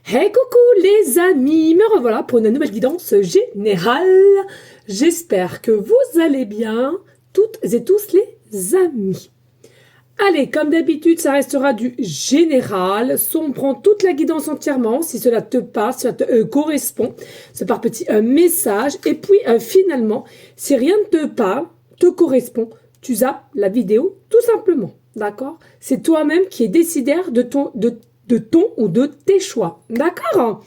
Hey coucou les amis, me revoilà pour une nouvelle guidance générale. J'espère que vous allez bien, toutes et tous les amis. Allez, comme d'habitude, ça restera du général. Soit on prend toute la guidance entièrement, si cela te parle, si cela te correspond. C'est par petits messages. Et puis finalement, si rien ne te parle, te correspond, tu zappes la vidéo tout simplement. D'accord? C'est toi-même qui es décidaire de ton ou de tes choix. D'accord?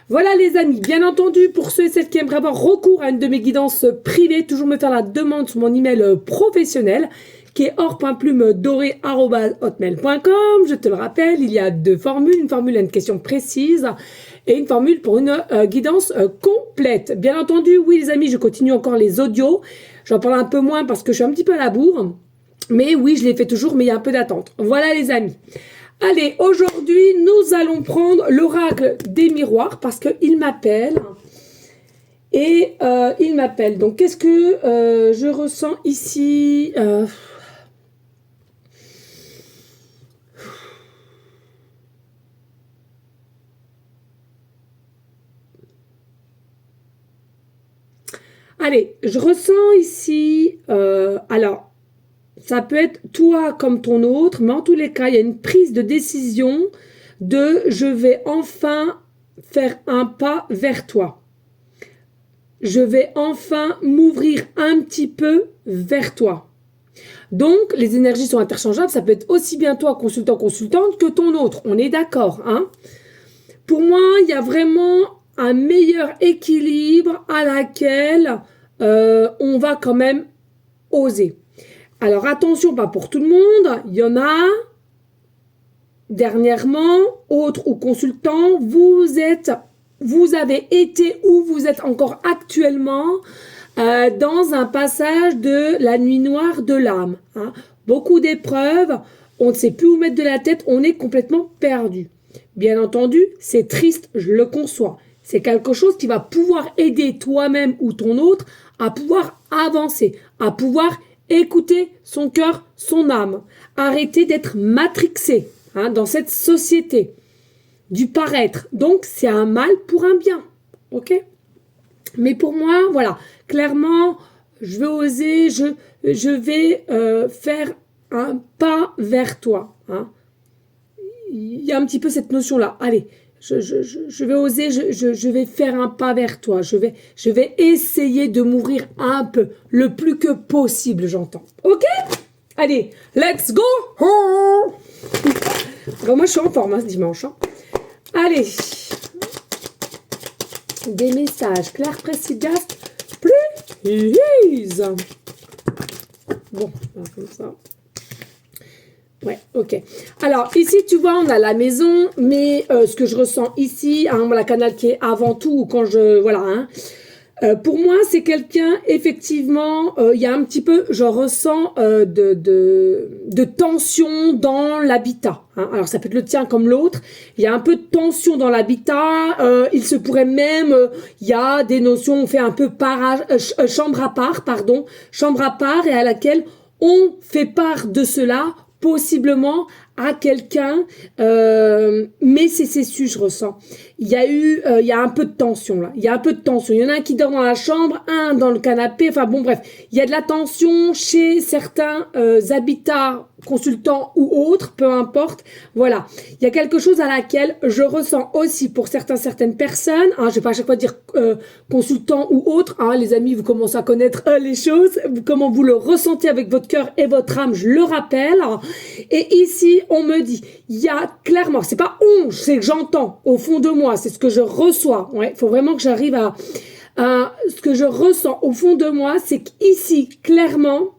Voilà les amis, bien entendu, pour ceux et celles qui aimeraient avoir recours à une de mes guidances privées, toujours me faire la demande sur mon email professionnel qui est or.plume-doré@hotmail.com. Je te le rappelle, il y a deux formules, une formule à une question précise et une formule pour une guidance complète. Bien entendu, oui les amis, je continue encore les audios. J'en parle un peu moins parce que je suis un petit peu à la bourre. Mais oui, je les fais toujours, mais il y a un peu d'attente. Voilà les amis. Allez, aujourd'hui, nous allons prendre l'oracle des miroirs parce qu'il m'appelle. Et il m'appelle. Donc, qu'est-ce que je ressens ici Allez, je ressens ici... alors, ça peut être toi comme ton autre, mais en tous les cas, il y a une prise de décision de je vais enfin faire un pas vers toi. Je vais enfin m'ouvrir un petit peu vers toi. Donc, les énergies sont interchangeables. Ça peut être aussi bien toi, consultante, que ton autre. On est d'accord, hein? Pour moi, il y a vraiment un meilleur équilibre à laquelle on va quand même oser. Alors attention, pas pour tout le monde, il y en a, dernièrement, autres ou consultants, vous avez été ou vous êtes encore actuellement dans un passage de la nuit noire de l'âme. Hein. Beaucoup d'épreuves, on ne sait plus où mettre de la tête, on est complètement perdu. Bien entendu, c'est triste, je le conçois. C'est quelque chose qui va pouvoir aider toi-même ou ton autre à pouvoir avancer, à pouvoir écouter son cœur, son âme. Arrêter d'être matrixé dans cette société du paraître. Donc, c'est un mal pour un bien. Ok? Mais pour moi, voilà, clairement, je vais oser, je vais faire un pas vers toi. Hein. Il y a un petit peu cette notion-là. Allez, je vais oser, je vais faire un pas vers toi. Je vais essayer de m'ouvrir un peu, le plus que possible, j'entends. Ok? Allez, let's go! Alors, moi, je suis en forme ce dimanche. Hein. Allez. Des messages clairs, précis, just, please. Bon, comme ça. Ouais, ok. Alors, ici, tu vois, on a la maison, mais ce que je ressens ici, hein, la canal qui est avant tout, quand je... Voilà, hein. Pour moi, c'est quelqu'un, effectivement, il y a un petit peu, je ressens de tension dans l'habitat. Hein. Alors, ça peut être le tien comme l'autre. Il y a un peu de tension dans l'habitat. Il se pourrait même, il y a des notions, on fait un peu chambre à part, et à laquelle on fait part de cela, possiblement à quelqu'un, mais c'est su, je ressens. Il y a un peu de tension là. Il y a un peu de tension. Il y en a un qui dort dans la chambre, un dans le canapé. Enfin bon, bref, il y a de la tension chez certains habitats, consultants ou autres, peu importe. Voilà, il y a quelque chose à laquelle je ressens aussi pour certaines personnes. Hein, je vais pas à chaque fois dire consultant ou autre. Hein, les amis, vous commencez à connaître les choses, comment vous le ressentez avec votre cœur et votre âme. Je le rappelle. Et ici, on me dit, il y a clairement, c'est pas c'est que j'entends au fond de moi, c'est ce que je reçois. Ouais, faut vraiment que j'arrive à ce que je ressens au fond de moi, c'est qu'ici, clairement,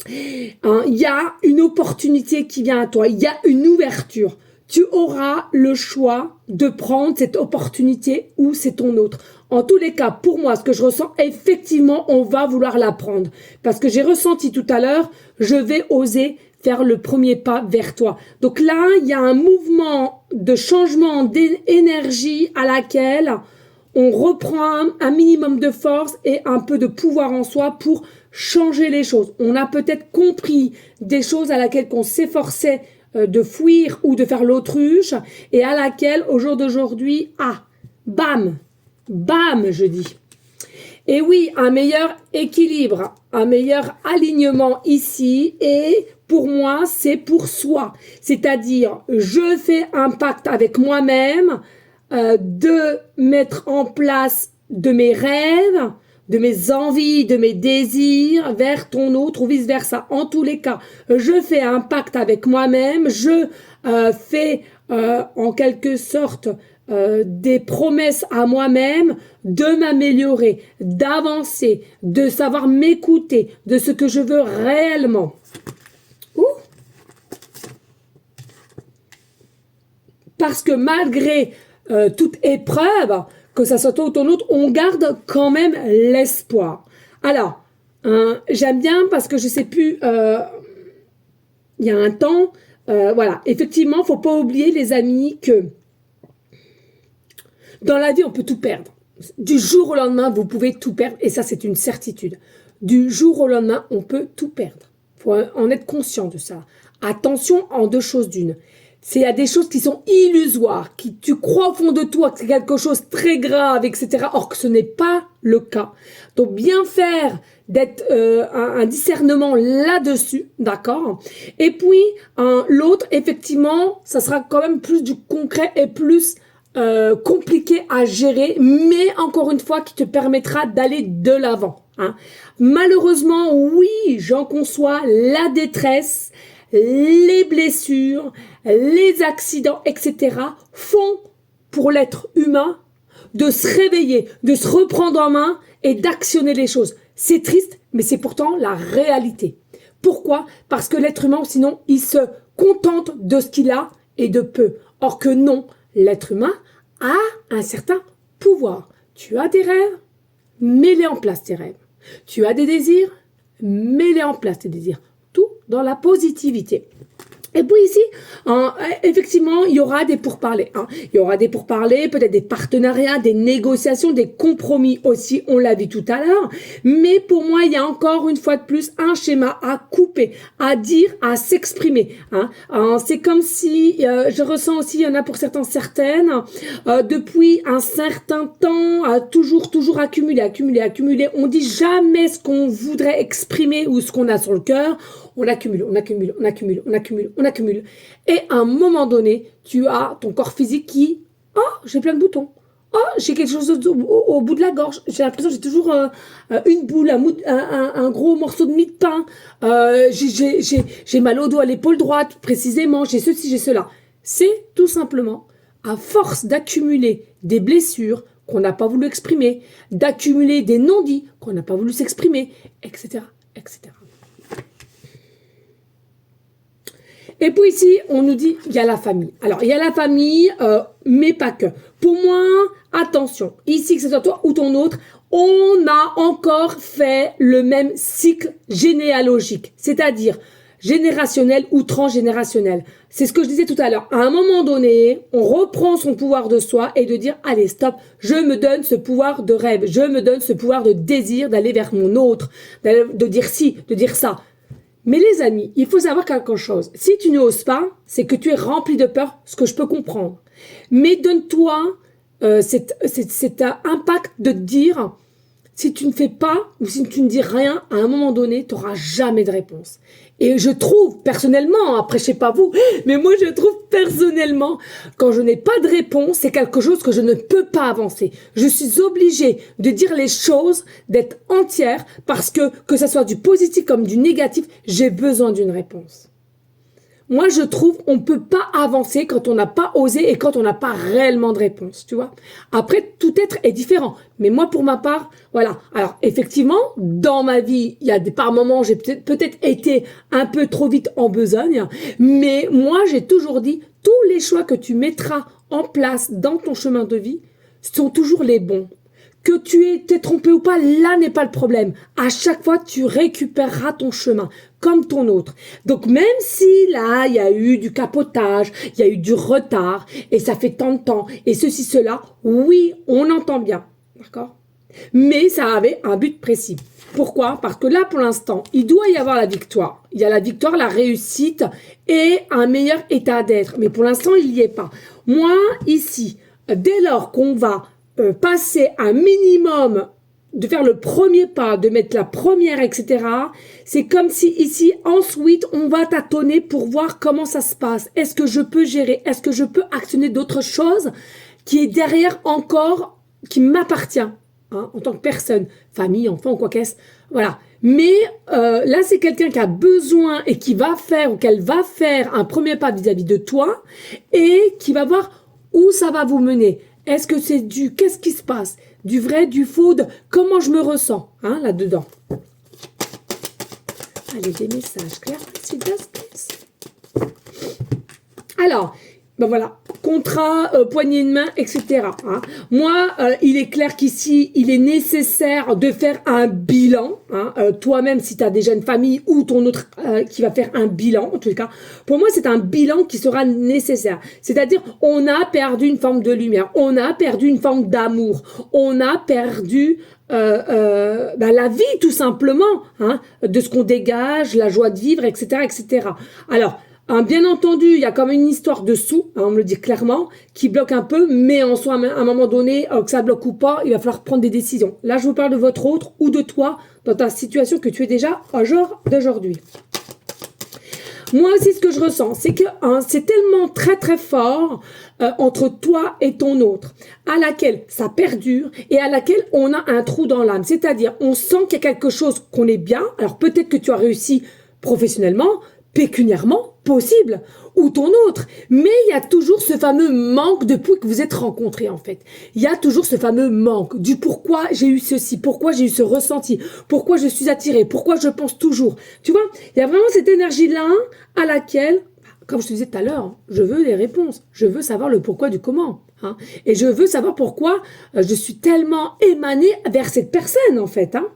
il y a une opportunité qui vient à toi, il y a une ouverture. Tu auras le choix de prendre cette opportunité ou c'est ton autre. En tous les cas, pour moi, ce que je ressens, effectivement, on va vouloir la prendre. Parce que j'ai ressenti tout à l'heure, je vais oser faire le premier pas vers toi. Donc là, il y a un mouvement de changement d'énergie à laquelle on reprend un minimum de force et un peu de pouvoir en soi pour changer les choses. On a peut-être compris des choses à laquelle on s'efforçait de fuir ou de faire l'autruche et à laquelle, au jour d'aujourd'hui, bam, bam, je dis. Et oui, un meilleur équilibre, un meilleur alignement ici et pour moi, c'est pour soi. C'est-à-dire, je fais un pacte avec moi-même de mettre en place de mes rêves, de mes envies, de mes désirs vers ton autre ou vice-versa. En tous les cas, je fais un pacte avec moi-même, je fais en quelque sorte des promesses à moi-même de m'améliorer, d'avancer, de savoir m'écouter, de ce que je veux réellement. Parce que malgré toute épreuve, que ça soit toi ou ton autre, on garde quand même l'espoir. Alors, j'aime bien parce que je sais plus, il y a un temps, voilà, effectivement, faut pas oublier les amis que dans la vie, on peut tout perdre. Du jour au lendemain, vous pouvez tout perdre et ça, c'est une certitude. Du jour au lendemain, on peut tout perdre. Faut en être conscient de ça. Attention en deux choses d'une. Il y a des choses qui sont illusoires, qui tu crois au fond de toi que c'est quelque chose de très grave, etc. Or que ce n'est pas le cas. Donc bien faire d'être un discernement là-dessus, d'accord. Et puis l'autre, effectivement, ça sera quand même plus du concret et plus compliqué à gérer, mais encore une fois qui te permettra d'aller de l'avant. Hein. Malheureusement, oui, j'en conçois la détresse, les blessures, les accidents, etc. font pour l'être humain de se réveiller, de se reprendre en main et d'actionner les choses. C'est triste, mais c'est pourtant la réalité. Pourquoi ? Parce que l'être humain, sinon, il se contente de ce qu'il a et de peu. Or que non, l'être humain a un certain pouvoir. Tu as des rêves, mets-les en place tes rêves. Tu as des désirs, mets-les en place tes désirs. Tout dans la positivité. Et puis ici, effectivement, il y aura des pourparlers. Il y aura des pourparlers, peut-être des partenariats, des négociations, des compromis aussi, on l'a vu tout à l'heure. Mais pour moi, il y a encore une fois de plus un schéma à couper, à dire, à s'exprimer. C'est comme si, je ressens aussi, il y en a pour certaines, depuis un certain temps, toujours accumuler. On dit jamais ce qu'on voudrait exprimer ou ce qu'on a sur le cœur. On accumule. Et à un moment donné, tu as ton corps physique qui, j'ai plein de boutons. J'ai quelque chose au bout de la gorge. J'ai l'impression que j'ai toujours une boule, un gros morceau de mie de pain. J'ai mal au dos, à l'épaule droite, précisément. J'ai ceci, j'ai cela. C'est tout simplement, à force d'accumuler des blessures qu'on n'a pas voulu exprimer, d'accumuler des non-dits qu'on n'a pas voulu s'exprimer, etc., etc. Et puis ici, on nous dit, il y a la famille. Alors, il y a la famille, mais pas que. Pour moi, attention, ici, que ce soit toi ou ton autre, on a encore fait le même cycle généalogique, c'est-à-dire générationnel ou transgénérationnel. C'est ce que je disais tout à l'heure. À un moment donné, on reprend son pouvoir de soi et de dire, allez, stop, je me donne ce pouvoir de rêve, je me donne ce pouvoir de désir d'aller vers mon autre, de dire ci, de dire ça. Mais les amis, il faut savoir quelque chose. Si tu n'oses pas, c'est que tu es rempli de peur, ce que je peux comprendre. Mais donne-toi cet impact de te dire, si tu ne fais pas ou si tu ne dis rien, à un moment donné, tu n'auras jamais de réponse. Et je trouve personnellement, après je sais pas vous, mais moi je trouve personnellement, quand je n'ai pas de réponse, c'est quelque chose que je ne peux pas avancer. Je suis obligée de dire les choses, d'être entière, parce que ça soit du positif comme du négatif, j'ai besoin d'une réponse. Moi, je trouve on peut pas avancer quand on n'a pas osé et quand on n'a pas réellement de réponse, tu vois. Après, tout être est différent. Mais moi, pour ma part, voilà. Alors, effectivement, dans ma vie, il y a par moments, j'ai peut-être été un peu trop vite en besogne. Mais moi, j'ai toujours dit, tous les choix que tu mettras en place dans ton chemin de vie sont toujours les bons. Que tu t'es trompé ou pas, là n'est pas le problème. À chaque fois, tu récupéreras ton chemin, comme ton autre. Donc, même si là, il y a eu du capotage, il y a eu du retard, et ça fait tant de temps, et ceci, cela, oui, on entend bien. D'accord ? Mais ça avait un but précis. Pourquoi? Parce que là, pour l'instant, il doit y avoir la victoire. Il y a la victoire, la réussite et un meilleur état d'être. Mais pour l'instant, il n'y est pas. Moi, ici, dès lors qu'on va passer un minimum, de faire le premier pas, de mettre la première, etc., c'est comme si ici, ensuite, on va tâtonner pour voir comment ça se passe. Est-ce que je peux gérer? Est-ce que je peux actionner d'autres choses qui est derrière encore, qui m'appartient? Hein, en tant que personne, famille, enfant ou quoi qu'est-ce, voilà. Mais là, c'est quelqu'un qui a besoin et qui va faire ou qu'elle va faire un premier pas vis-à-vis de toi et qui va voir où ça va vous mener. Est-ce que c'est qu'est-ce qui se passe? Du vrai, du faux, comment je me ressens hein, là-dedans. Allez, des messages clairs, précis, please. Alors, ben voilà, contrat, poignée de main, etc. Hein. Moi, il est clair qu'ici, il est nécessaire de faire un bilan. Hein. Toi-même, si tu as déjà une famille ou ton autre qui va faire un bilan, en tout cas, pour moi, c'est un bilan qui sera nécessaire. C'est-à-dire, on a perdu une forme de lumière, on a perdu une forme d'amour, on a perdu la vie, tout simplement, hein, de ce qu'on dégage, la joie de vivre, etc., etc. Alors, bien entendu, il y a quand même une histoire de sous, hein, on me le dit clairement, qui bloque un peu, mais en soi, à un moment donné, que ça bloque ou pas, il va falloir prendre des décisions. Là, je vous parle de votre autre ou de toi dans ta situation que tu es déjà au jour d'aujourd'hui. Moi aussi, ce que je ressens, c'est que c'est tellement très très fort entre toi et ton autre, à laquelle ça perdure et à laquelle on a un trou dans l'âme. C'est-à-dire, on sent qu'il y a quelque chose qu'on est bien. Alors peut-être que tu as réussi professionnellement, pécuniairement, possible, ou ton autre. Mais il y a toujours ce fameux manque depuis que vous êtes rencontrés, en fait. Il y a toujours ce fameux manque du pourquoi j'ai eu ceci, pourquoi j'ai eu ce ressenti, pourquoi je suis attirée, pourquoi je pense toujours. Tu vois, il y a vraiment cette énergie-là à laquelle, comme je te disais tout à l'heure, je veux des réponses. Je veux savoir le pourquoi du comment. Hein, et je veux savoir pourquoi je suis tellement émanée vers cette personne, en fait. Hein.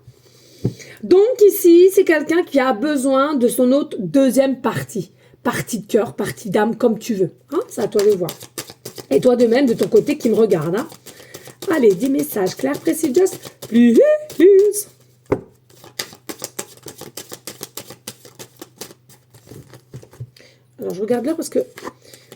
Donc ici, c'est quelqu'un qui a besoin de son autre deuxième partie. Partie de cœur, partie d'âme, comme tu veux. Hein, c'est à toi de voir. Et toi de même, de ton côté, qui me regarde. Hein. Allez, des messages clairs, précis, just plus. Alors, je regarde là parce que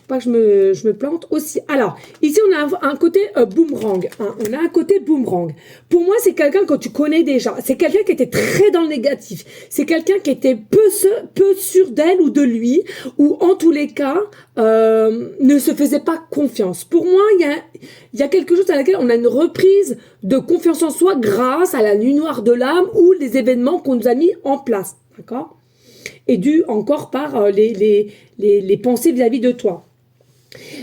pas que je me plante aussi. Alors, ici, on a un côté boomerang. Hein. On a un côté boomerang. Pour moi, c'est quelqu'un que tu connais déjà. C'est quelqu'un qui était très dans le négatif. C'est quelqu'un qui était peu sûr d'elle ou de lui, ou en tous les cas, ne se faisait pas confiance. Pour moi, il y a quelque chose à laquelle on a une reprise de confiance en soi grâce à la nuit noire de l'âme ou les événements qu'on nous a mis en place. D'accord ? Et dû encore par les pensées vis-à-vis de toi.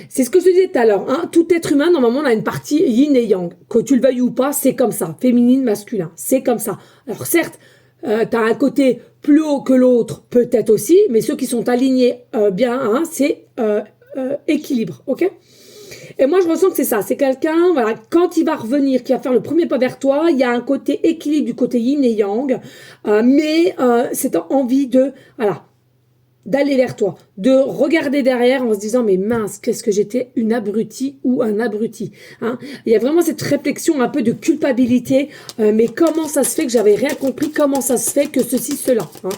C'est ce que je te disais tout à l'heure. Hein. Tout être humain, normalement, on a une partie yin et yang. Que tu le veuilles ou pas, c'est comme ça. Féminine, masculin. C'est comme ça. Alors certes, tu as un côté plus haut que l'autre, peut-être aussi, mais ceux qui sont alignés bien, hein, c'est équilibre. Ok ? Et moi, je ressens que c'est ça. C'est quelqu'un, voilà, quand il va revenir, qui va faire le premier pas vers toi, il y a un côté équilibre du côté yin et yang, mais c'est envie de, voilà, d'aller vers toi, de regarder derrière en se disant mais mince, qu'est-ce que j'étais une abrutie ou un abruti. Hein, il y a vraiment cette réflexion un peu de culpabilité, mais comment ça se fait que j'avais rien compris, comment ça se fait que ceci, cela. Hein.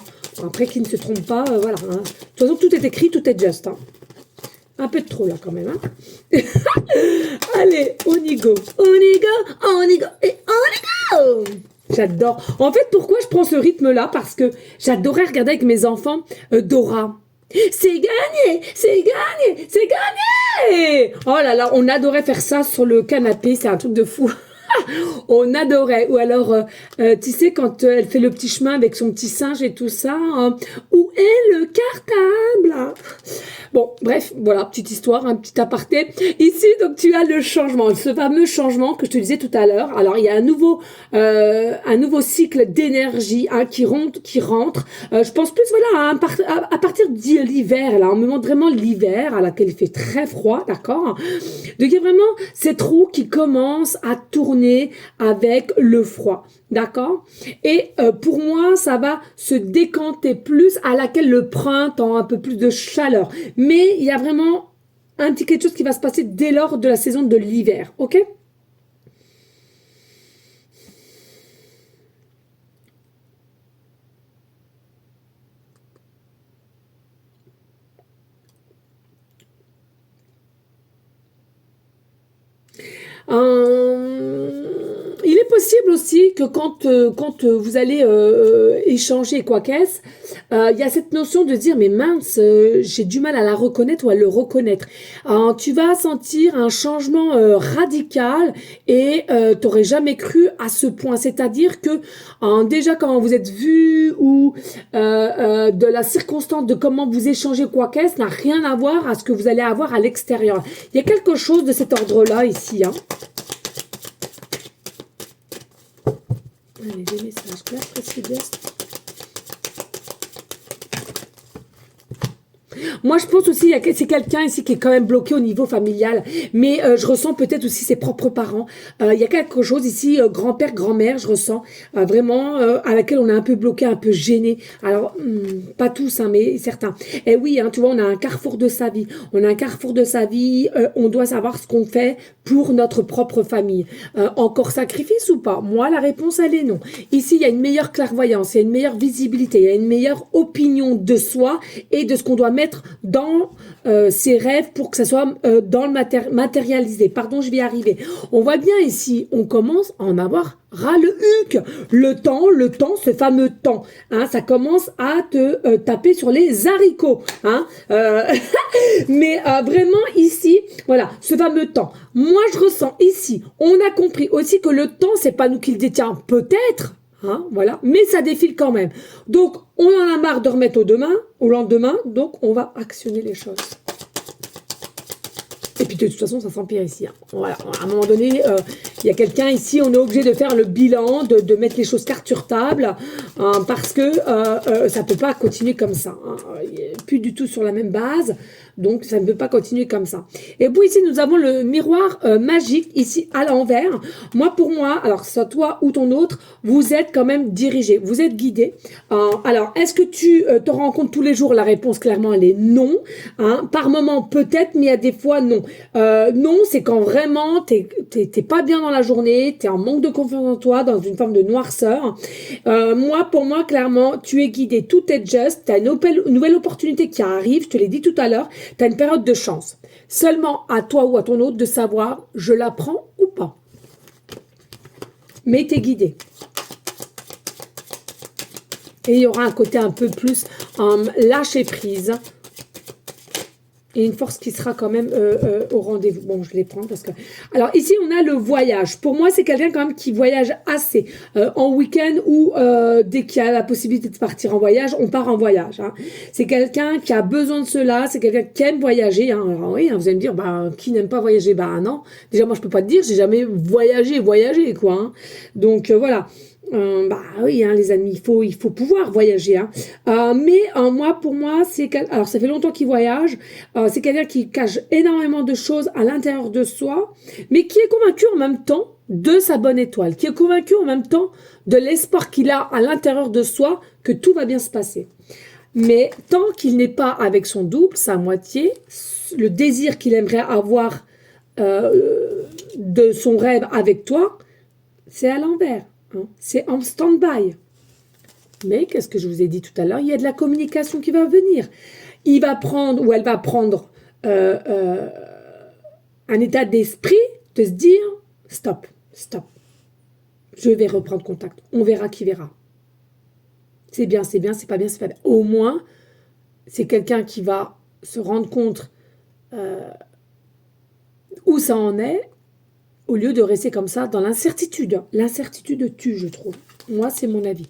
Après, qu'il ne se trompe pas, voilà. Hein. De toute façon, tout est écrit, tout est juste. Hein. Un peu de trop là quand même. Hein. Allez, on y go, et on y go. J'adore. En fait, pourquoi je prends ce rythme-là? Parce que j'adorais regarder avec mes enfants Dora. C'est gagné, c'est gagné, c'est gagné. Oh là là, on adorait faire ça sur le canapé, c'est un truc de fou. On adorait. Ou alors, tu sais, quand elle fait le petit chemin avec son petit singe et tout ça, où est le cartable? Bon, bref, voilà, petite histoire, un petit aparté. Ici, donc, tu as le changement, ce fameux changement que je te disais tout à l'heure. Alors, il y a un nouveau cycle d'énergie hein, qui rentre. Je pense plus, voilà, à partir de l'hiver, là, on me montre vraiment l'hiver, à laquelle il fait très froid, d'accord? Donc, il y a vraiment cette roue qui commence à tourner avec le froid, d'accord? Et pour moi, ça va se décanter plus à laquelle le printemps, un peu plus de chaleur. Mais il y a vraiment un petit quelque chose qui va se passer dès lors de la saison de l'hiver, ok? Il est possible aussi que quand vous allez échanger quoi qu'est-ce, il y a cette notion de dire mais mince, j'ai du mal à la reconnaître ou à le reconnaître. Tu vas sentir un changement radical et t'aurais jamais cru à ce point. C'est-à-dire que déjà quand vous êtes vu ou de la circonstance de comment vous échangez quoi qu'est-ce n'a rien à voir à ce que vous allez avoir à l'extérieur. Il y a quelque chose de cet ordre-là ici. Allez, des messages clairs, précis. Moi, je pense aussi que c'est quelqu'un ici qui est quand même bloqué au niveau familial, mais je ressens peut-être aussi ses propres parents. Il y a quelque chose ici, grand-père, grand-mère, je ressens vraiment à laquelle on est un peu bloqué, un peu gêné. Alors, pas tous, hein, mais certains. Et oui, hein, tu vois, on a un carrefour de sa vie. On a un carrefour de sa vie. On doit savoir ce qu'on fait pour notre propre famille. Encore sacrifice ou pas? Moi, la réponse, elle est non. Ici, il y a une meilleure clairvoyance, il y a une meilleure visibilité, il y a une meilleure opinion de soi et de ce qu'on doit mettre dans ses rêves pour que ça soit dans le matérialisé. Pardon, je vais y arriver. On voit bien ici, on commence à en avoir ras le huc. Le temps, ce fameux temps. Hein, ça commence à te taper sur les haricots. Hein, mais vraiment ici, voilà, ce fameux temps. Moi, je ressens ici, on a compris aussi que le temps, c'est pas nous qui le détient. Peut-être. Hein, voilà, mais ça défile quand même. Donc, on en a marre de remettre au lendemain, donc on va actionner les choses. Et puis de toute façon, ça s'empire ici. Hein. Voilà, à un moment donné, il y a quelqu'un ici, on est obligé de faire le bilan, de mettre les choses carte sur table, parce que ça ne peut pas continuer comme ça. Hein. Plus du tout sur la même base. Donc, ça ne peut pas continuer comme ça. Et puis ici, nous avons le miroir magique, ici à l'envers. Pour moi, alors que ce soit toi ou ton autre, vous êtes quand même dirigé, vous êtes guidé. Alors, est-ce que tu te rends compte tous les jours? La réponse, clairement, elle est non. Hein. Par moment, peut-être, mais il y a des fois, non. Non, c'est quand vraiment, t'es pas bien dans la journée, t'es en manque de confiance en toi, dans une forme de noirceur. Pour moi, clairement, tu es guidé, tout est juste, t'as une nouvelle opportunité qui arrive, je te l'ai dit tout à l'heure, tu as une période de chance. Seulement à toi ou à ton autre de savoir, je la prends ou pas. Mais tu es guidé. Et il y aura un côté un peu plus lâcher prise. Et une force qui sera quand même au rendez-vous. Bon, je les prends parce que... Alors, ici, on a le voyage. Pour moi, c'est quelqu'un quand même qui voyage assez. En week-end ou dès qu'il y a la possibilité de partir en voyage, on part en voyage. Hein. C'est quelqu'un qui a besoin de cela. C'est quelqu'un qui aime voyager. Hein. Alors oui, hein, vous allez me dire, qui n'aime pas voyager? Non. Déjà, moi, je peux pas te dire, j'ai jamais voyagé, quoi. Hein. Donc, voilà. Oui, hein, les amis, il faut pouvoir voyager. Hein. Pour moi, alors ça fait longtemps qu'il voyage. C'est quelqu'un qui cache énormément de choses à l'intérieur de soi, mais qui est convaincu en même temps de sa bonne étoile, qui est convaincu en même temps de l'espoir qu'il a à l'intérieur de soi que tout va bien se passer. Mais tant qu'il n'est pas avec son double, sa moitié, le désir qu'il aimerait avoir de son rêve avec toi, c'est à l'envers. C'est en stand-by. Mais, qu'est-ce que je vous ai dit tout à l'heure? Il y a de la communication qui va venir. Il va prendre, ou elle va prendre un état d'esprit de se dire, stop. Je vais reprendre contact. On verra qui verra. C'est bien, c'est pas bien, c'est pas bien. Au moins, c'est quelqu'un qui va se rendre compte où ça en est, au lieu de rester comme ça dans l'incertitude. L'incertitude tue, je trouve. Moi, c'est mon avis.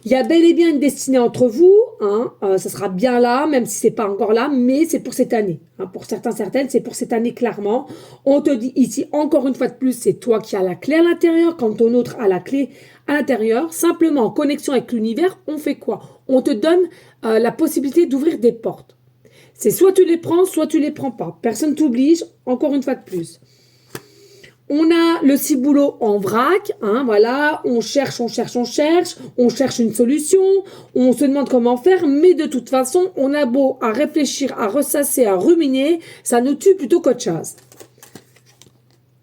Il y a bel et bien une destinée entre vous. Hein, ça sera bien là, même si c'est pas encore là, mais c'est pour cette année. Hein, pour certains, certaines, c'est pour cette année, clairement. On te dit ici, encore une fois de plus, c'est toi qui as la clé à l'intérieur, quand ton autre a la clé à l'intérieur. Simplement, en connexion avec l'univers, on fait quoi? On te donne la possibilité d'ouvrir des portes. C'est soit tu les prends, soit tu les prends pas. Personne t'oblige, encore une fois de plus. On a le ciboulot en vrac, hein, voilà, on cherche une solution, on se demande comment faire, mais de toute façon, on a beau à réfléchir, à ressasser, à ruminer, ça nous tue plutôt qu'autre chose.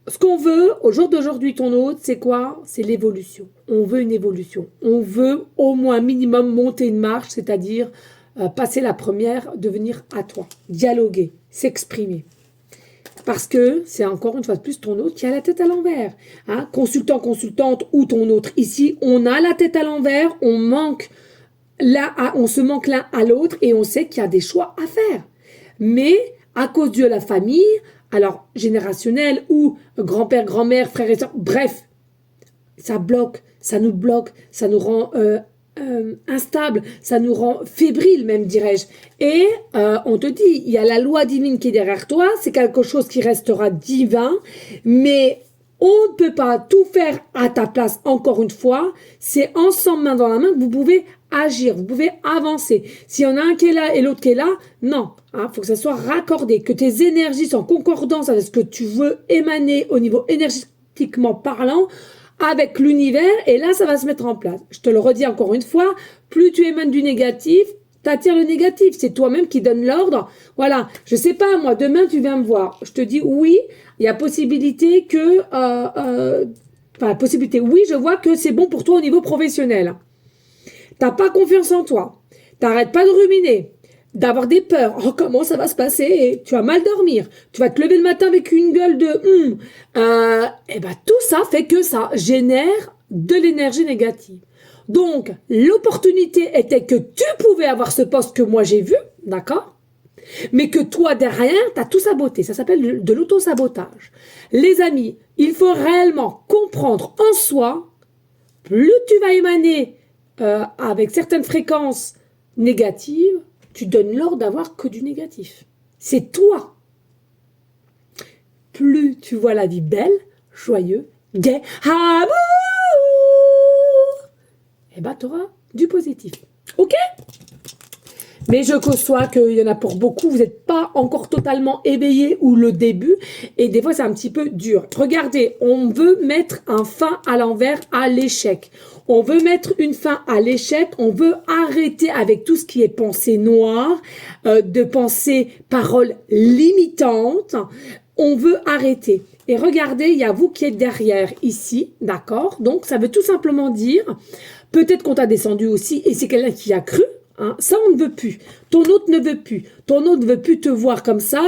Ce qu'on veut, au jour d'aujourd'hui, ton autre, c'est quoi? C'est l'évolution. On veut une évolution. On veut au moins minimum monter une marche, c'est-à-dire passer la première, devenir à toi, dialoguer, s'exprimer. Parce que c'est encore une fois de plus ton autre qui a la tête à l'envers. Hein? Consultant, consultante ou ton autre. Ici, on a la tête à l'envers, on se manque l'un à l'autre et on sait qu'il y a des choix à faire. Mais à cause de la famille, alors générationnelle ou grand-père, grand-mère, frère et soeur, bref, ça nous rend instable, ça nous rend fébrile même, dirais-je. Et on te dit, il y a la loi divine qui est derrière toi, c'est quelque chose qui restera divin, mais on ne peut pas tout faire à ta place, encore une fois, c'est ensemble, main dans la main, que vous pouvez agir, vous pouvez avancer. S'il y en a un qui est là et l'autre qui est là, non, faut que ça soit raccordé, que tes énergies soient en concordance avec ce que tu veux émaner au niveau énergétiquement parlant, avec l'univers, et là, ça va se mettre en place. Je te le redis encore une fois, plus tu émanes du négatif, t'attires le négatif. C'est toi-même qui donne l'ordre. Voilà. Je sais pas, moi, demain, tu viens me voir. Je te dis oui, il y a possibilité que... possibilité, oui, je vois que c'est bon pour toi au niveau professionnel. T'as pas confiance en toi. T'arrêtes pas de ruminer. D'avoir des peurs. Oh, comment ça va se passer? Tu vas mal dormir. Tu vas te lever le matin avec une gueule de tout ça fait que ça génère de l'énergie négative. Donc, l'opportunité était que tu pouvais avoir ce poste que moi j'ai vu, d'accord? Mais que toi, derrière, t'as tout saboté. Ça s'appelle de l'auto-sabotage. Les amis, il faut réellement comprendre en soi, plus tu vas émaner avec certaines fréquences négatives, tu donnes l'ordre d'avoir que du négatif. C'est toi. Plus tu vois la vie belle, joyeux, gai, amour, tu auras du positif. Ok? Mais je conçois qu'il y en a pour beaucoup, vous n'êtes pas encore totalement éveillé ou le début, et des fois c'est un petit peu dur. Regardez, on veut mettre un fin à l'envers à l'échec. On veut mettre une fin à l'échec, on veut arrêter avec tout ce qui est pensée noire, de pensée, paroles limitantes. On veut arrêter. Et regardez, il y a vous qui êtes derrière ici, d'accord? Donc ça veut tout simplement dire, peut-être qu'on t'a descendu aussi, et c'est quelqu'un qui a cru. Hein, ça, on ne veut plus. Ton autre ne veut plus. Ton autre ne veut plus te voir comme ça,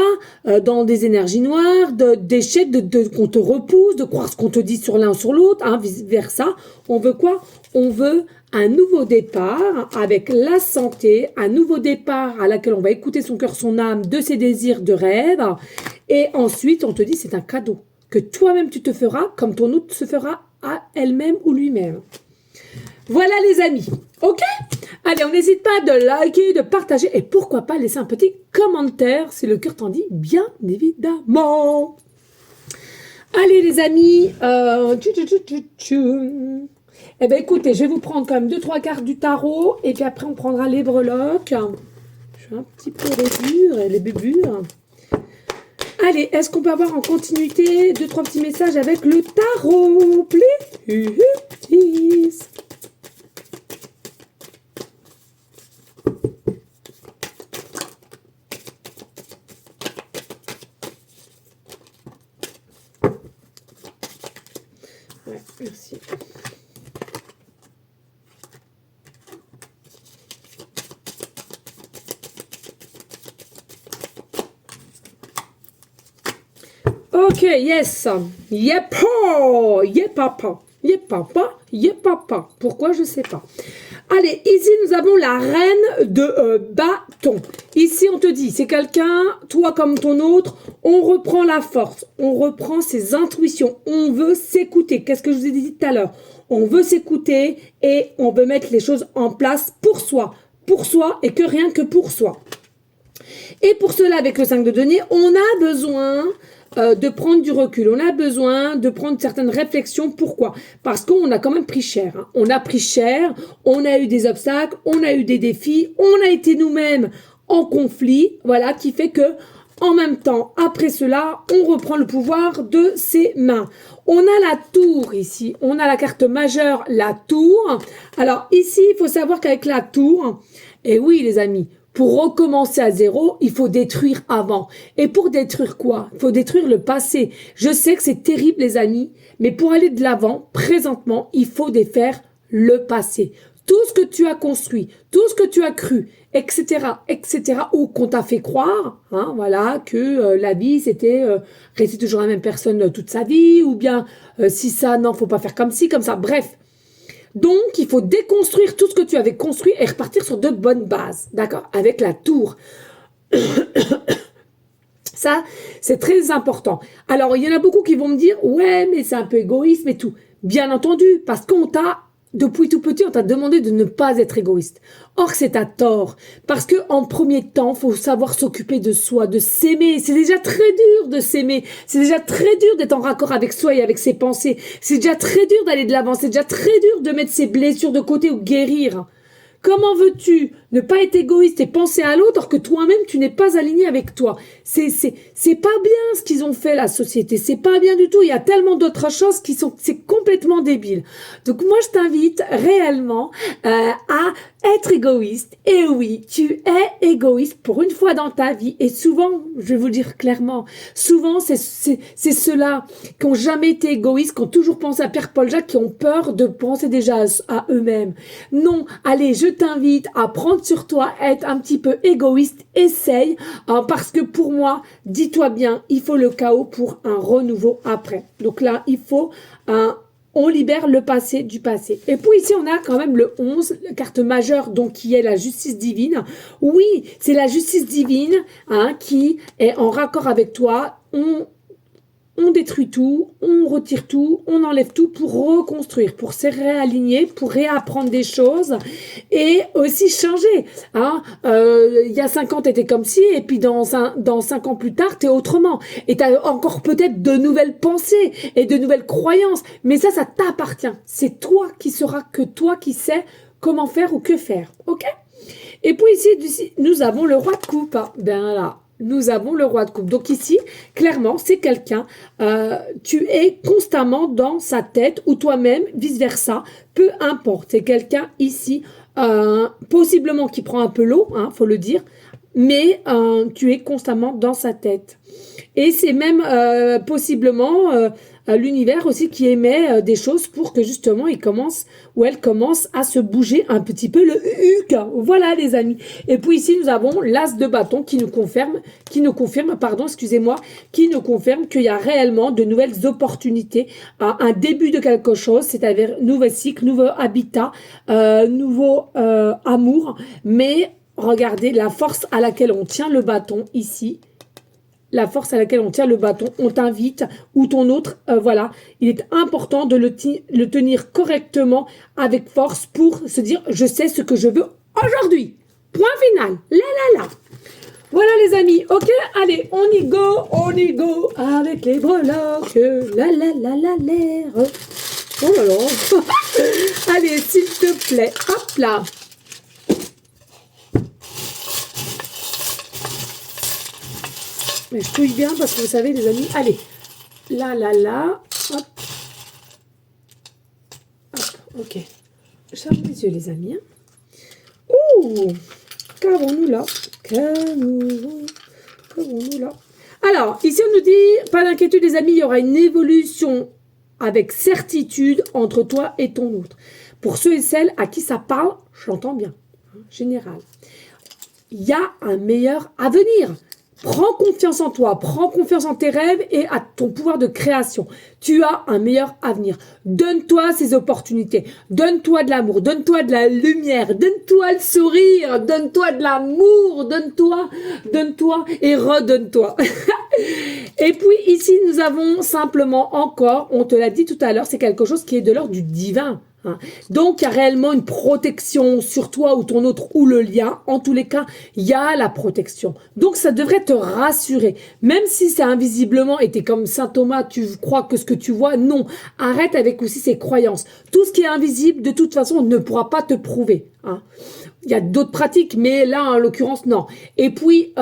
dans des énergies noires, d'échecs, qu'on te repousse, de croire ce qu'on te dit sur l'un sur l'autre, hein, vice versa. On veut quoi? On veut un nouveau départ avec la santé, un nouveau départ à laquelle on va écouter son cœur, son âme, de ses désirs, de rêves. Et ensuite, on te dit c'est un cadeau que toi-même tu te feras, comme ton autre se fera à elle-même ou lui-même. Voilà les amis, ok? Allez, on n'hésite pas de liker, de partager et pourquoi pas laisser un petit commentaire si le cœur t'en dit, bien évidemment. Allez les amis, eh bien écoutez, je vais vous prendre quand même 2-3 cartes du tarot et puis après on prendra les breloques. Je suis un petit peu réduire les bébures. Allez, est-ce qu'on peut avoir en continuité 2-3 petits messages avec le tarot, please? Ouais, merci. Ok, yes. Yepo, yepapa, yepapa, yepapa. Pourquoi, je sais pas. Allez, ici, nous avons la reine de bâton. Ici, on te dit, c'est quelqu'un, toi comme ton autre, on reprend la force, on reprend ses intuitions, on veut s'écouter. Qu'est-ce que je vous ai dit tout à l'heure? On veut s'écouter et on veut mettre les choses en place pour soi et que rien que pour soi. Et pour cela, avec le 5 de denier, on a besoin de prendre du recul. On a besoin de prendre certaines réflexions. Pourquoi? Parce qu'on a quand même pris cher. Hein. On a pris cher, on a eu des obstacles, on a eu des défis, on a été nous-mêmes en conflit, voilà, qui fait que en même temps, après cela, on reprend le pouvoir de ses mains. On a la tour ici, on a la carte majeure, la tour. Alors ici, il faut savoir qu'avec la tour, et oui les amis, pour recommencer à zéro, il faut détruire avant. Et pour détruire quoi? Il faut détruire le passé. Je sais que c'est terrible les amis, mais pour aller de l'avant, présentement, il faut défaire le passé. tout ce que tu as construit, tout ce que tu as cru, etc., ou qu'on t'a fait croire, hein, voilà, que la vie, c'était rester toujours la même personne toute sa vie, ou bien si ça, non, faut pas faire comme ci, comme ça, bref. Donc, il faut déconstruire tout ce que tu avais construit et repartir sur de bonnes bases, d'accord, avec la tour. Ça, c'est très important. Alors, il y en a beaucoup qui vont me dire, ouais, mais c'est un peu égoïste et tout. Bien entendu, parce qu'on t'a, depuis tout petit, on t'a demandé de ne pas être égoïste. Or, c'est à tort. Parce que, en premier temps, faut savoir s'occuper de soi, de s'aimer. C'est déjà très dur de s'aimer. C'est déjà très dur d'être en raccord avec soi et avec ses pensées. C'est déjà très dur d'aller de l'avant. C'est déjà très dur de mettre ses blessures de côté ou guérir. Comment veux-tu ne pas être égoïste et penser à l'autre alors que toi-même tu n'es pas aligné avec toi? C'est pas bien ce qu'ils ont fait, la société. C'est pas bien du tout. Il y a tellement d'autres choses qui sont, c'est complètement débile. Donc moi je t'invite réellement à être égoïste. Et oui, tu es égoïste pour une fois dans ta vie. Et souvent, je vais vous le dire clairement, souvent c'est ceux-là qui ont jamais été égoïstes, qui ont toujours pensé à Pierre-Paul Jacques, qui ont peur de penser déjà à eux-mêmes. Non, allez, je t'invite à prendre sur toi, à être un petit peu égoïste, essaye, parce que pour moi, dis-toi bien, il faut le chaos pour un renouveau après. Donc là, il faut on libère le passé du passé. Et puis ici, on a quand même le 11, la carte majeure, donc qui est la justice divine. Oui, c'est la justice divine qui est en raccord avec toi. On détruit tout, on retire tout, on enlève tout pour reconstruire, pour se réaligner, pour réapprendre des choses et aussi changer. Il y a 5 ans, tu étais comme ci et puis dans 5 ans plus tard, tu es autrement. Et tu as encore peut-être de nouvelles pensées et de nouvelles croyances. Mais ça t'appartient. C'est toi qui sauras, que toi qui sais comment faire ou que faire. OK? Et puis ici, nous avons le roi de coupe. Ben là. Nous avons le roi de coupe. Donc ici, clairement, c'est quelqu'un, tu es constamment dans sa tête ou toi-même, vice-versa, peu importe. C'est quelqu'un ici, possiblement qui prend un peu l'eau, faut le dire, mais tu es constamment dans sa tête. Et c'est même possiblement l'univers aussi qui émet des choses pour que justement il commence ou elle commence à se bouger un petit peu le huc. Voilà les amis. Et puis ici nous avons l'as de bâton qui nous confirme qu'il y a réellement de nouvelles opportunités, un début de quelque chose, c'est-à-dire nouveau cycle, nouveau habitat, nouveau amour. Mais regardez la force à laquelle on tient le bâton ici. La force à laquelle on tient le bâton, on t'invite, ou ton autre, voilà, il est important de le tenir correctement, avec force, pour se dire, je sais ce que je veux aujourd'hui. Point final. Là. Voilà les amis, ok, allez, on y go, avec les breloques, l'air. Oh là là. Allez, s'il te plaît, hop là. Mais je touille bien parce que vous savez les amis, allez, là, hop, ok, je ferme les yeux les amis. Ouh, qu'avons-nous là? Alors, ici on nous dit, pas d'inquiétude les amis, il y aura une évolution avec certitude entre toi et ton autre. Pour ceux et celles à qui ça parle, je l'entends bien, général. Il y a un meilleur avenir. Prends confiance en toi, prends confiance en tes rêves et à ton pouvoir de création. Tu as un meilleur avenir. Donne-toi ces opportunités. Donne-toi de l'amour, donne-toi de la lumière, donne-toi le sourire, donne-toi de l'amour, donne-toi et redonne-toi. Et puis ici, nous avons simplement encore, on te l'a dit tout à l'heure, c'est quelque chose qui est de l'ordre du divin. Donc, il y a réellement une protection sur toi ou ton autre ou le lien. En tous les cas, il y a la protection. Donc, ça devrait te rassurer. Même si c'est invisiblement et t'es comme Saint Thomas, tu crois que ce que tu vois, non. Arrête avec aussi ces croyances. Tout ce qui est invisible, de toute façon, ne pourra pas te prouver. Il y a d'autres pratiques, mais là, en l'occurrence, non. Et puis,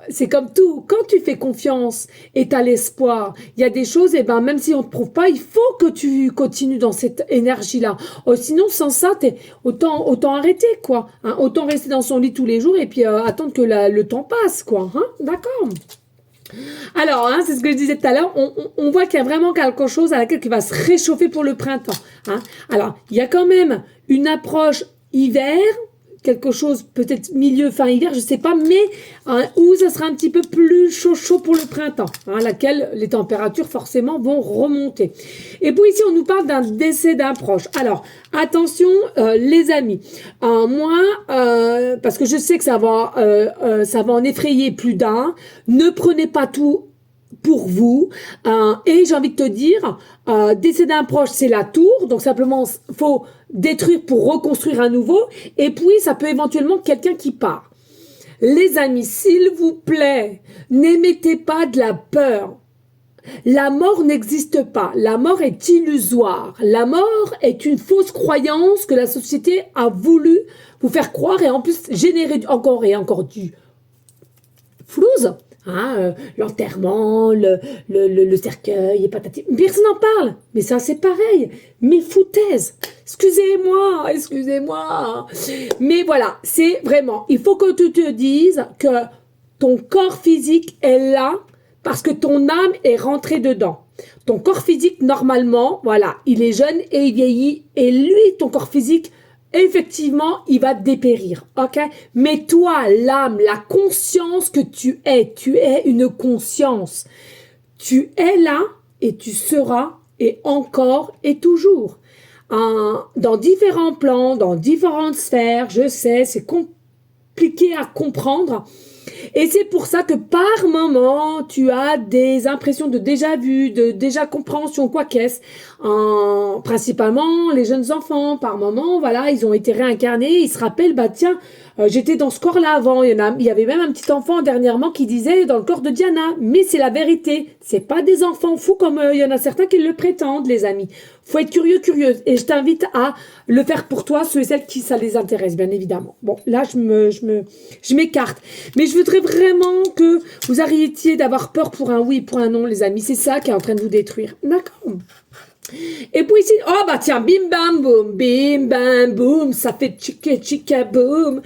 c'est comme tout. Quand tu fais confiance et tu as l'espoir, il y a des choses, et ben même si on ne te prouve pas, il faut que tu continues dans cette énergie-là. Sinon, sans ça, autant arrêter, quoi. Autant rester dans son lit tous les jours et puis attendre que le temps passe, quoi. D'accord. Alors, c'est ce que je disais tout à l'heure, on voit qu'il y a vraiment quelque chose à laquelle qui va se réchauffer pour le printemps. Alors, il y a quand même une approche hiver, quelque chose peut-être milieu fin hiver, je sais pas, mais où ça sera un petit peu plus chaud pour le printemps, laquelle les températures forcément vont remonter. Et puis ici on nous parle d'un décès d'un proche. Alors attention les amis, moi parce que je sais que ça va en effrayer plus d'un, ne prenez pas tout pour vous, et j'ai envie de te dire, décès d'un proche, c'est la tour, donc simplement faut détruire pour reconstruire à nouveau, et puis ça peut éventuellement quelqu'un qui part. Les amis, s'il vous plaît, n'émettez pas de la peur. La mort n'existe pas, la mort est illusoire, la mort est une fausse croyance que la société a voulu vous faire croire, et en plus générer encore et encore du flouze. L'enterrement, le cercueil, et patati. Personne n'en parle. Mais ça, c'est pareil. Mais foutaise. Excusez-moi. Mais voilà, c'est vraiment, il faut que tu te dises que ton corps physique est là parce que ton âme est rentrée dedans. Ton corps physique, normalement, voilà, il est jeune et il vieillit. Et lui, ton corps physique, effectivement, il va dépérir, ok? Mais toi, l'âme, la conscience que tu es une conscience. Tu es là et tu seras et encore et toujours. Dans différents plans, dans différentes sphères, je sais, c'est compliqué à comprendre. Et c'est pour ça que par moment, tu as des impressions de déjà vu, de déjà compréhension, quoi qu'est-ce. Principalement, les jeunes enfants, par moment, voilà, ils ont été réincarnés, ils se rappellent, tiens, j'étais dans ce corps-là avant. Il y avait même un petit enfant dernièrement qui disait dans le corps de Diana. Mais c'est la vérité. C'est pas des enfants fous comme il y en a certains qui le prétendent, les amis. Faut être curieuse. Et je t'invite à le faire pour toi, ceux et celles qui ça les intéresse, bien évidemment. Bon, là, je m'écarte. Mais je voudrais vraiment que vous arrêtiez d'avoir peur pour un oui, pour un non, les amis. C'est ça qui est en train de vous détruire. D'accord? Et puis ici, tiens, bim bam boum, ça fait chica boum.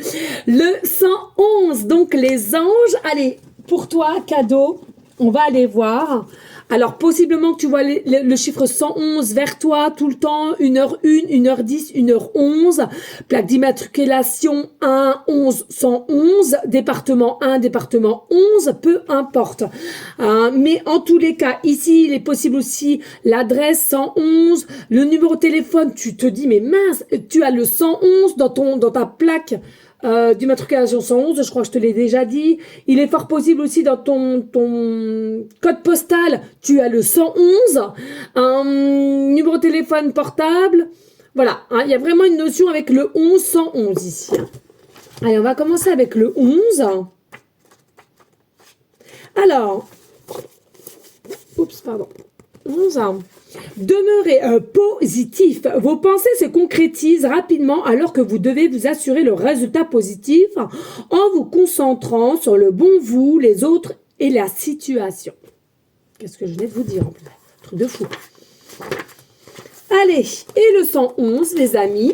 Le 111, donc les anges, allez, pour toi, cadeau, on va aller voir. Alors, possiblement que tu vois le chiffre 111 vers toi tout le temps, 1h01, 1h10, 1h11, plaque d'immatriculation 1, 11, 111, département 1, département 11, peu importe. Mais en tous les cas, ici, il est possible aussi l'adresse 111, le numéro de téléphone, tu te dis, mais mince, tu as le 111 dans ta plaque d'immatriculation 111, je crois que je te l'ai déjà dit. Il est fort possible aussi dans ton code postal, tu as le 111, un numéro de téléphone portable. Voilà, il y a vraiment une notion avec le 11, 111 ici. Allez, on va commencer avec le 11. Alors, 11. Demeurez positif. Vos pensées se concrétisent rapidement alors que vous devez vous assurer le résultat positif en vous concentrant sur le bon vous, les autres et la situation. Qu'est-ce que je venais de vous dire en plus? Truc de fou. Allez, et le 111, les amis.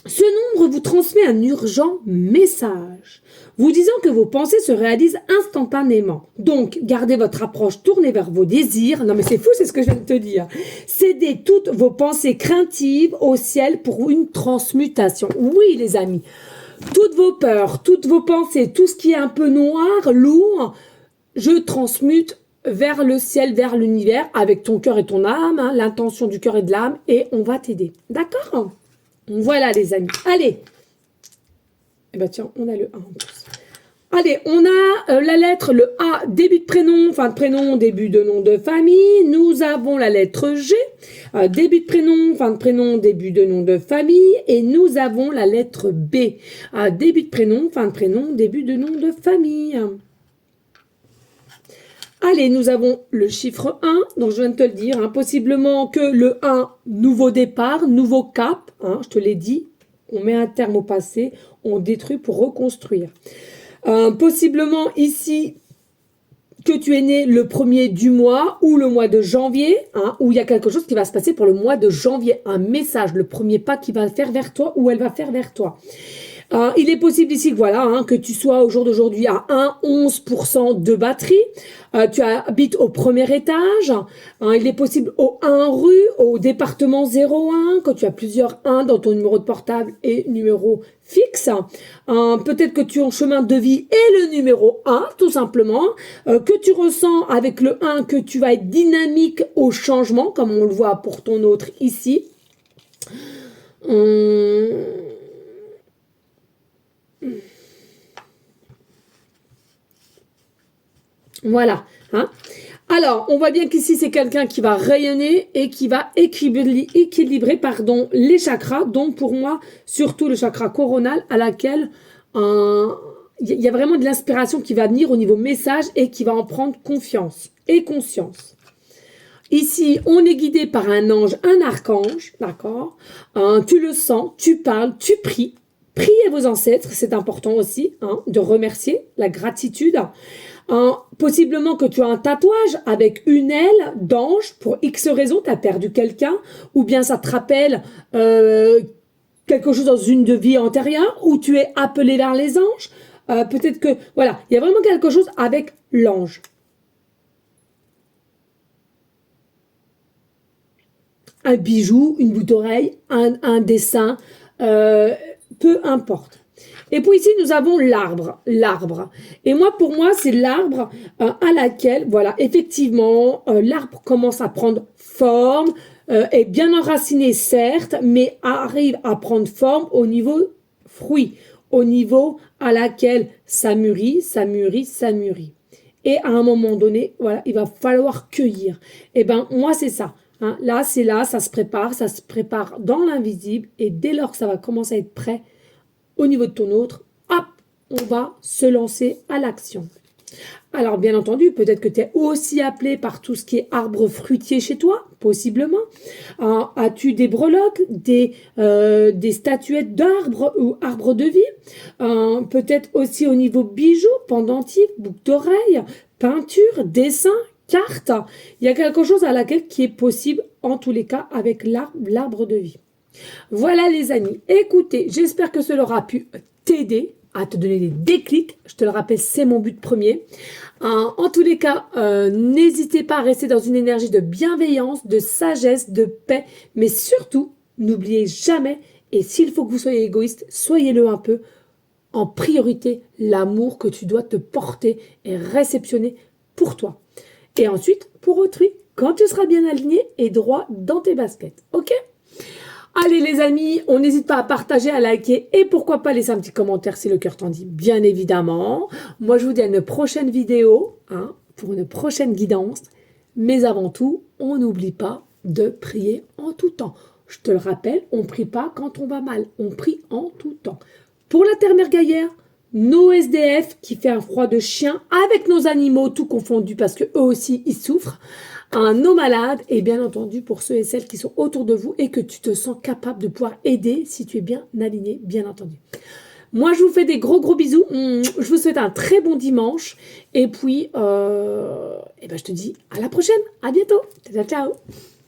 Ce nombre vous transmet un urgent message, vous disant que vos pensées se réalisent instantanément. Donc, gardez votre approche tournée vers vos désirs. Non mais c'est fou, c'est ce que je viens de te dire. Cédez toutes vos pensées craintives au ciel pour une transmutation. Oui les amis, toutes vos peurs, toutes vos pensées, tout ce qui est un peu noir, lourd, je transmute vers le ciel, vers l'univers, avec ton cœur et ton âme, l'intention du cœur et de l'âme, et on va t'aider. D'accord ? Voilà les amis. Allez. Eh ben tiens, on a le A en plus. Allez, on a la lettre, le A, début de prénom, fin de prénom, début de nom de famille. Nous avons la lettre G, début de prénom, fin de prénom, début de nom de famille. Et nous avons la lettre B, début de prénom, fin de prénom, début de nom de famille. Allez, nous avons le chiffre 1, donc je viens de te le dire, possiblement que le 1, nouveau départ, nouveau cap, je te l'ai dit, on met un terme au passé, on détruit pour reconstruire. Possiblement ici, que tu es né le 1er du mois ou le mois de janvier, où il y a quelque chose qui va se passer pour le mois de janvier, un message, le premier pas qu'il va faire vers toi ou elle va faire vers toi. Il est possible ici que, voilà, hein, que tu sois au jour d'aujourd'hui à 11% de batterie. Tu habites au premier étage. Il est possible au 1 rue, au département 01, quand tu as plusieurs 1 dans ton numéro de portable et numéro fixe. Peut-être que tu es en chemin de vie et le numéro 1, tout simplement. Que tu ressens avec le 1 que tu vas être dynamique au changement, comme on le voit pour ton autre ici. Voilà. Hein. Alors, on voit bien qu'ici, c'est quelqu'un qui va rayonner et qui va équilibrer les chakras, donc pour moi, surtout le chakra coronal, à laquelle il y a vraiment de l'inspiration qui va venir au niveau message et qui va en prendre confiance et conscience. Ici, on est guidé par un ange, un archange, d'accord. Tu le sens, tu parles, tu pries. Priez vos ancêtres, c'est important aussi, hein, de remercier, la gratitude. Possiblement que tu as un tatouage avec une aile d'ange, pour X raison, tu as perdu quelqu'un, ou bien ça te rappelle quelque chose dans une vie antérieure, où tu es appelé vers les anges. Peut-être que, voilà, il y a vraiment quelque chose avec l'ange. Un bijou, une boucle d'oreille, un dessin, peu importe. Et puis ici, nous avons l'arbre. L'arbre. Et moi, pour moi, c'est l'arbre à laquelle, voilà, effectivement, l'arbre commence à prendre forme, est bien enraciné, certes, mais arrive à prendre forme au niveau fruit, au niveau à laquelle ça mûrit, ça mûrit, ça mûrit. Et à un moment donné, voilà, il va falloir cueillir. Et ben, moi, c'est ça. Hein. Là, c'est là, ça se prépare dans l'invisible. Et dès lors que ça va commencer à être prêt, au niveau de ton autre, hop, on va se lancer à l'action. Alors, bien entendu, peut-être que tu es aussi appelé par tout ce qui est arbre fruitier chez toi, possiblement. As-tu des breloques, des statuettes d'arbres ou arbres de vie? Peut-être aussi au niveau bijoux, pendentifs, boucles d'oreilles, peinture, dessin, cartes. Il y a quelque chose à laquelle qui est possible, en tous les cas, avec l'arbre de vie. Voilà les amis, écoutez, j'espère que cela aura pu t'aider à te donner des déclics. Je te le rappelle, c'est mon but premier. En tous les cas, n'hésitez pas à rester dans une énergie de bienveillance, de sagesse, de paix, mais surtout, n'oubliez jamais, et s'il faut que vous soyez égoïste, soyez-le un peu, en priorité, l'amour que tu dois te porter et réceptionner pour toi. Et ensuite, pour autrui, quand tu seras bien aligné et droit dans tes baskets. Ok ? Allez les amis, on n'hésite pas à partager, à liker et pourquoi pas laisser un petit commentaire si le cœur t'en dit, bien évidemment. Moi je vous dis à une prochaine vidéo, hein, pour une prochaine guidance. Mais avant tout, on n'oublie pas de prier en tout temps. Je te le rappelle, on ne prie pas quand on va mal, on prie en tout temps. Pour la terre-mère gaillère, nos SDF qui fait un froid de chien avec nos animaux tout confondus parce que eux aussi ils souffrent. Nos malades et bien entendu pour ceux et celles qui sont autour de vous et que tu te sens capable de pouvoir aider si tu es bien aligné, bien entendu. Moi, je vous fais des gros bisous. Je vous souhaite un très bon dimanche. Et puis, je te dis à la prochaine. À bientôt. Ciao, ciao.